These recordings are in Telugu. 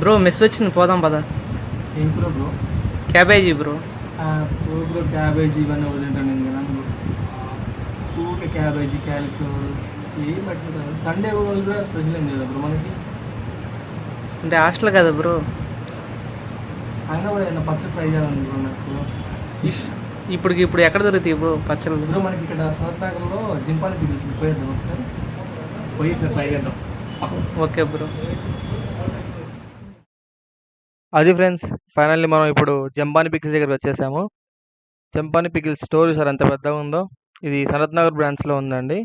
బ్రో మెస్ వచ్చింది, పోదాం పదా. ఏం కూర bro? Cabbage bro. Bro cabbage ఇవన్నీ వదిలింటాను నేను కదా బ్రో. ఊరికే క్యాబేజీ, క్యాలీఫ్లవర్ ఏం పట్టుకుంటాను. సండే రోజు కూడా స్పెషల్ ఏం లేదా బ్రో మనకి? అంటే హాస్టల్ కదా బ్రో. అయినా కూడా ఏదైనా పచ్చడి ట్రై చేయాలని బ్రో నాకు. ఫిష్ ఇప్పుడు ఎక్కడ దొరుకుతాయి బ్రో పచ్చళ్ళు? బ్రో మనకి ఇక్కడ సరదాగంలో జింపాని పిలిచింది, పోయేద్దాం ఒకసారి. పోయి ఇట్లా ట్రై చేద్దాం. Okay bro. అది ఫ్రెండ్స్, ఫైనల్లీ మనం ఇప్పుడు జంపాని పికిల్స్ దగ్గరికి వచ్చేసాము. జంపాని పికిల్స్ స్టోర్ సార్ ఎంత పెద్దగా ఉందో. ఇది సనత్ నగర్ బ్రాంచ్లో ఉందండి.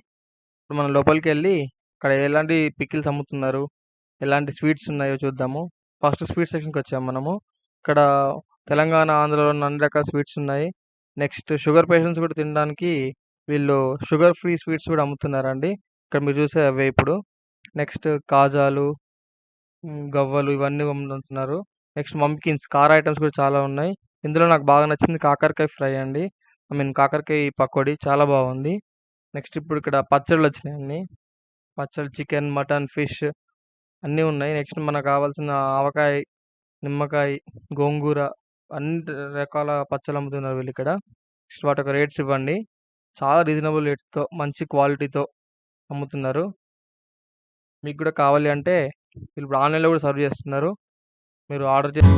ఇప్పుడు మనం లోపలికి వెళ్ళి అక్కడ ఎలాంటి పికిల్స్ అమ్ముతున్నారు, ఎలాంటి స్వీట్స్ ఉన్నాయో చూద్దాము. ఫస్ట్ స్వీట్ సెక్షన్కి వచ్చాము మనము. ఇక్కడ తెలంగాణ, ఆంధ్రలో ఉన్న అన్ని రకాల స్వీట్స్ ఉన్నాయి. నెక్స్ట్ షుగర్ పేషెంట్స్ కూడా తినడానికి వీళ్ళు షుగర్ ఫ్రీ స్వీట్స్ కూడా అమ్ముతున్నారండి. ఇక్కడ మీరు చూసే అవే ఇప్పుడు. నెక్స్ట్ కాజాలు, గవ్వలు ఇవన్నీ అమ్ముతున్నారు. నెక్స్ట్ మంకిన్స్, కార ఐటమ్స్ కూడా చాలా ఉన్నాయి. ఇందులో నాకు బాగా నచ్చింది కాకరకాయ ఫ్రై అండి. కాకరకాయ పకోడీ చాలా బాగుంది. నెక్స్ట్ ఇప్పుడు ఇక్కడ పచ్చళ్ళు వచ్చినాయి అన్ని. పచ్చళ్ళు చికెన్, మటన్, ఫిష్ అన్నీ ఉన్నాయి. నెక్స్ట్ మనకు కావాల్సిన ఆవకాయ, నిమ్మకాయ, గోంగూర అన్ని రకాల పచ్చళ్ళు అమ్ముతున్నారు వీళ్ళు ఇక్కడ. నెక్స్ట్ వాటి యొక్క రేట్స్ ఇవ్వండి. చాలా రీజనబుల్ రేట్స్తో మంచి క్వాలిటీతో అమ్ముతున్నారు. మీకు కూడా కావాలి అంటే వీళ్ళు ఇప్పుడు ఆన్లైన్లో కూడా సర్వ్ చేస్తున్నారు. మీరు ఆర్డర్ చేసి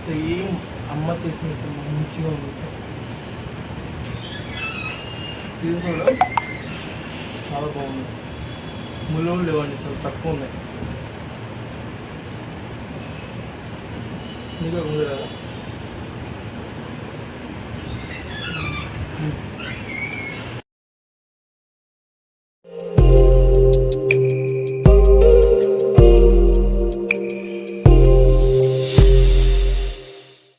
సేమ్ అమ్మ చేసినట్టు మంచిగా ఉంది. ఇది కూడా చాలా బాగుంది. ముళ్ళు లేవండి, చాలా తక్కువ ఉన్నాయి. ఇంకా ఉంది కదా.